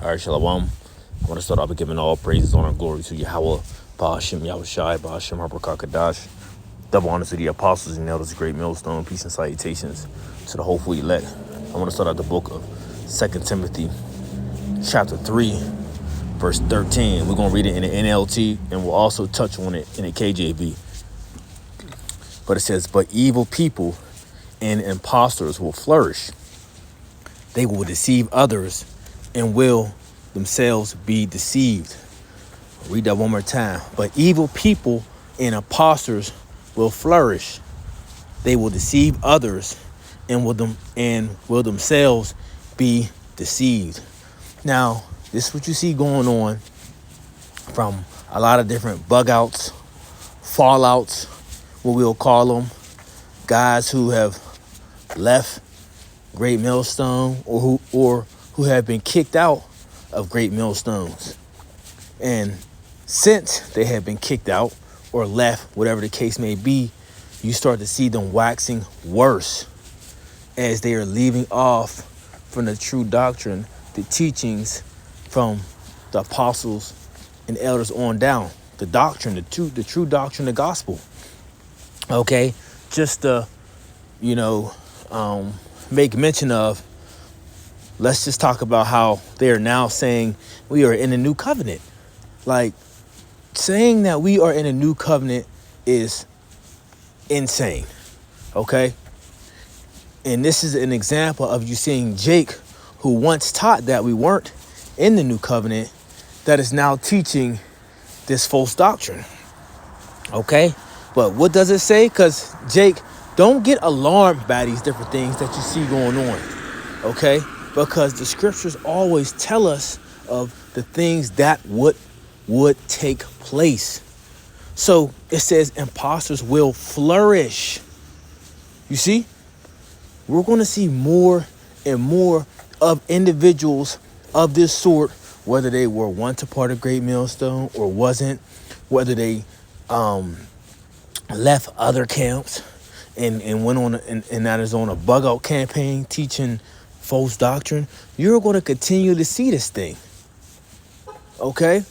All right, Shalom. I want to start off by giving all praises, honor, and glory to Yahweh, Ba'ashem, Yahushai, Ba'ashem, Habakkuk, double honor to the apostles and elders, great millstone, peace and salutations to the hopeful elect. I want to start out the book of 2 Timothy, chapter 3, verse 13. We're going to read it in the NLT, and we'll also touch on it in the KJV. But it says, but evil people and impostors will flourish. They will deceive others and will themselves be deceived. I'll read that one more time. But evil people and impostors will flourish. They will deceive others and will themselves be deceived. Now, this is what you see going on from a lot of different bug outs, fallouts, what we'll call them, guys who have left Great Millstone or who have been kicked out of Great Millstones. And since they have been kicked out or left, whatever the case may be, you start to see them waxing worse as they are leaving off from the true doctrine, the teachings from the apostles and elders on down. The doctrine, the true doctrine, the gospel. Okay, just to, make mention of, let's just talk about how they are now saying we are in a new covenant. Like, saying that we are in a new covenant is insane, okay? And this is an example of you seeing Jake, who once taught that we weren't in the new covenant, that is now teaching this false doctrine, okay? But what does it say? Because, Jake, don't get alarmed by these different things that you see going on, okay? Because the scriptures always tell us of the things that would take place. So it says imposters will flourish. You see, we're going to see more and more of individuals of this sort, whether they were once a part of Great Millstone or wasn't, whether they left other camps and went on and that is on a bug out campaign teaching false doctrine. You're going to continue to see this thing. Okay?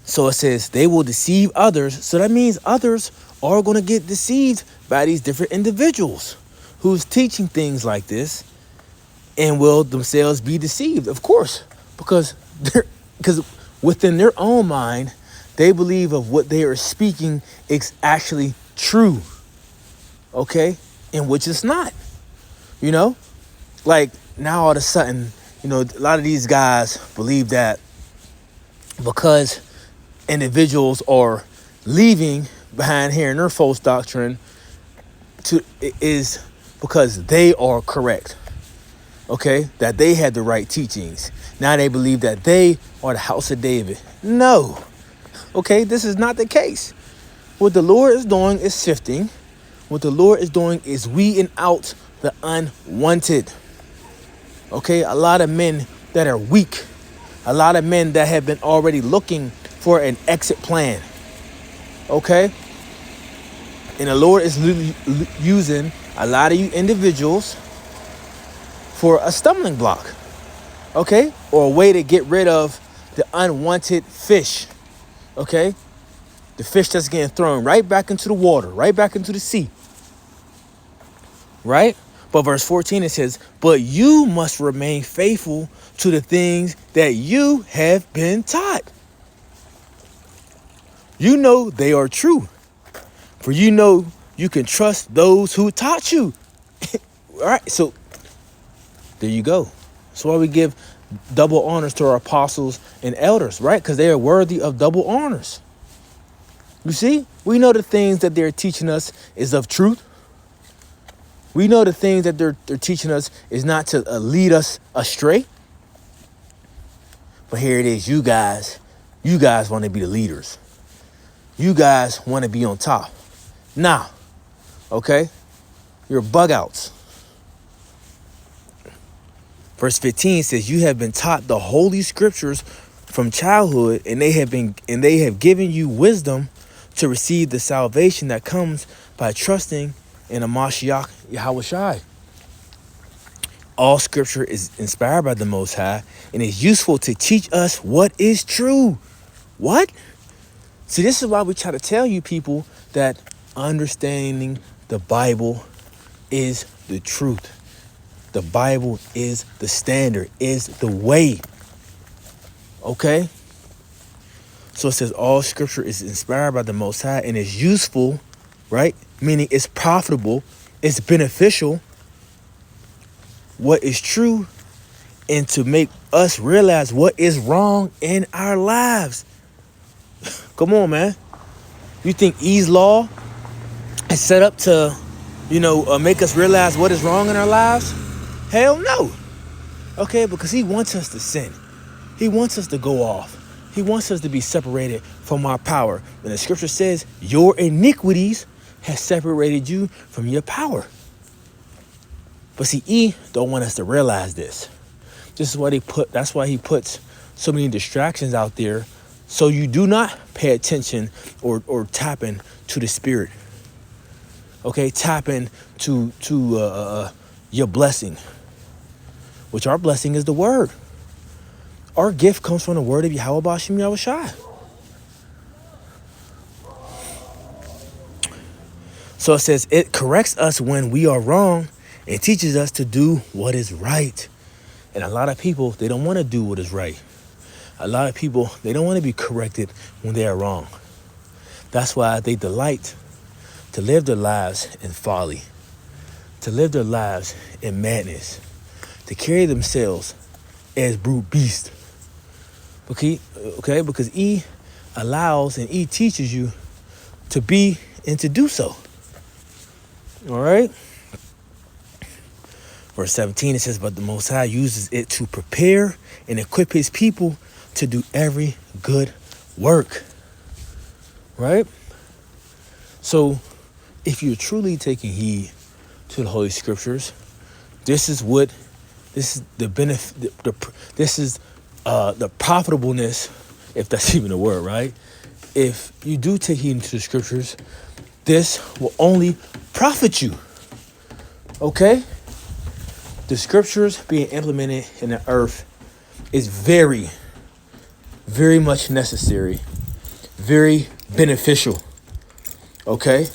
So it says they will deceive others. So that means others are going to get deceived by these different individuals who's teaching things like this and will themselves be deceived, of course, because within their own mind, they believe of what they are speaking is actually true. Okay? And which is not. Like now all of a sudden, a lot of these guys believe that because individuals are leaving behind hearing their false doctrine is because they are correct. Okay? That they had the right teachings. Now they believe that they are the house of David. No. Okay? This is not the case. What the Lord is doing is sifting. What the Lord is doing is weeding out the unwanted. Okay, a lot of men that are weak, a lot of men that have been already looking for an exit plan. Okay, and the Lord is using a lot of you individuals for a stumbling block. Okay, or a way to get rid of the unwanted fish. Okay, the fish that's getting thrown right back into the water, right back into the sea. Right? But verse 14, it says, but you must remain faithful to the things that you have been taught. You know they are true. For you know you can trust those who taught you. All right, so there you go. That's why we give double honors to our apostles and elders, right? Because they are worthy of double honors. You see, we know the things that they're teaching us is of truth. We know the things that they're teaching us is not to lead us astray. But here it is, you guys want to be the leaders. You guys want to be on top. Nah, okay? You're bug outs. Verse 15 says, you have been taught the holy scriptures from childhood, and they have given you wisdom to receive the salvation that comes by trusting in a Mashiach Yahushai. all scripture is inspired by the Most High and is useful to teach us what is true. What? See, this is why we try to tell you people that understanding the Bible is the truth. The Bible is the standard, is the way. Okay? So it says all scripture is inspired by the Most High and is useful, right? Meaning it's profitable, it's beneficial, what is true, and to make us realize what is wrong in our lives. Come on, man. You think E's law is set up to, make us realize what is wrong in our lives? Hell no. Okay, because he wants us to sin. He wants us to go off. He wants us to be separated from our power. And the scripture says, your iniquities have separated you from your power. But see, E don't want us to realize this. This is why that's why he puts so many distractions out there, so you do not pay attention or tap into the spirit. Okay, tap into your blessing, which our blessing is the word. Our gift comes from the word of Yahweh Bashim Yahushai. So it says it corrects us when we are wrong and teaches us to do what is right. And a lot of people, they don't want to do what is right. A lot of people, they don't want to be corrected when they are wrong. That's why they delight to live their lives in folly, to live their lives in madness, to carry themselves as brute beasts. Okay, because E allows and E teaches you to be and to do so. All right. Verse 17, it says, but the Most High uses it to prepare and equip his people to do every good work. Right? So if you're truly taking heed to the Holy Scriptures, this is the benefit, this is the profitableness, if that's even a word, right? If you do take heed to the Scriptures, this will only profit you. Okay? The Scriptures being implemented in the earth is very, very much necessary, very beneficial. Okay?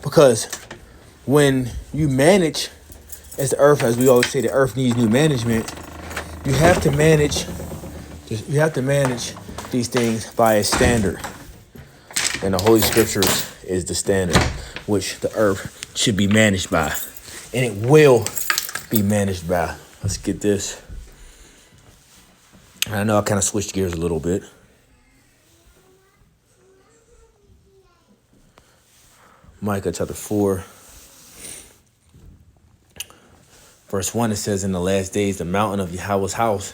Because when you manage as the earth, as we always say, the earth needs new management. You have to manage these things by a standard. And the Holy Scriptures is the standard which the earth should be managed by. And it will be managed by. Let's get this. I know I kind of switched gears a little bit. Micah chapter 4. Verse 1, it says, in the last days, the mountain of Yahweh's house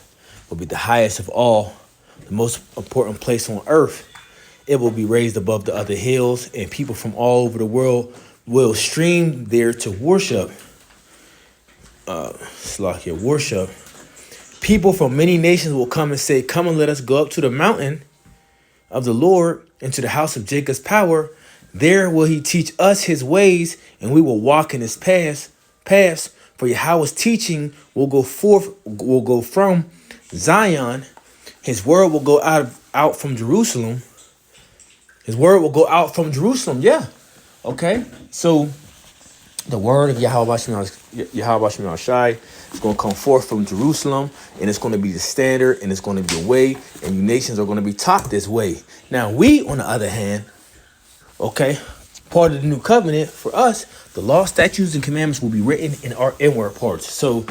will be the highest of all, the most important place on earth. It will be raised above the other hills, and people from all over the world will stream there to worship. Worship. People from many nations will come and say, come and let us go up to the mountain of the Lord and to the house of Jacob's power. There will he teach us his ways, and we will walk in his paths. For Yahweh's teaching will go from Zion. His word will go out from Jerusalem. His word will go out from Jerusalem. Yeah. Okay. So the word of Yahweh Bashim Shai is going to come forth from Jerusalem, and it's going to be the standard, and it's going to be the way, and you nations are going to be taught this way. Now we, on the other hand, okay, part of the new covenant for us, the law, statutes, and commandments will be written in our inward parts. So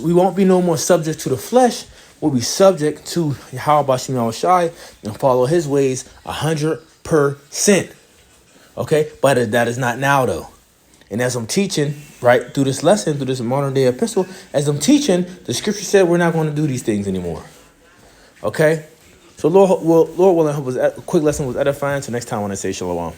we won't be no more subject to the flesh. We'll be subject to Yahweh Bashim Shai and follow his ways 100%. Okay, but that is not now though. And as I'm teaching, right, through this lesson, through this modern day epistle, as I'm teaching, the scripture said we're not going to do these things anymore. Okay? So Lord willing, I hope a quick lesson was edifying. So next time when I say shalom.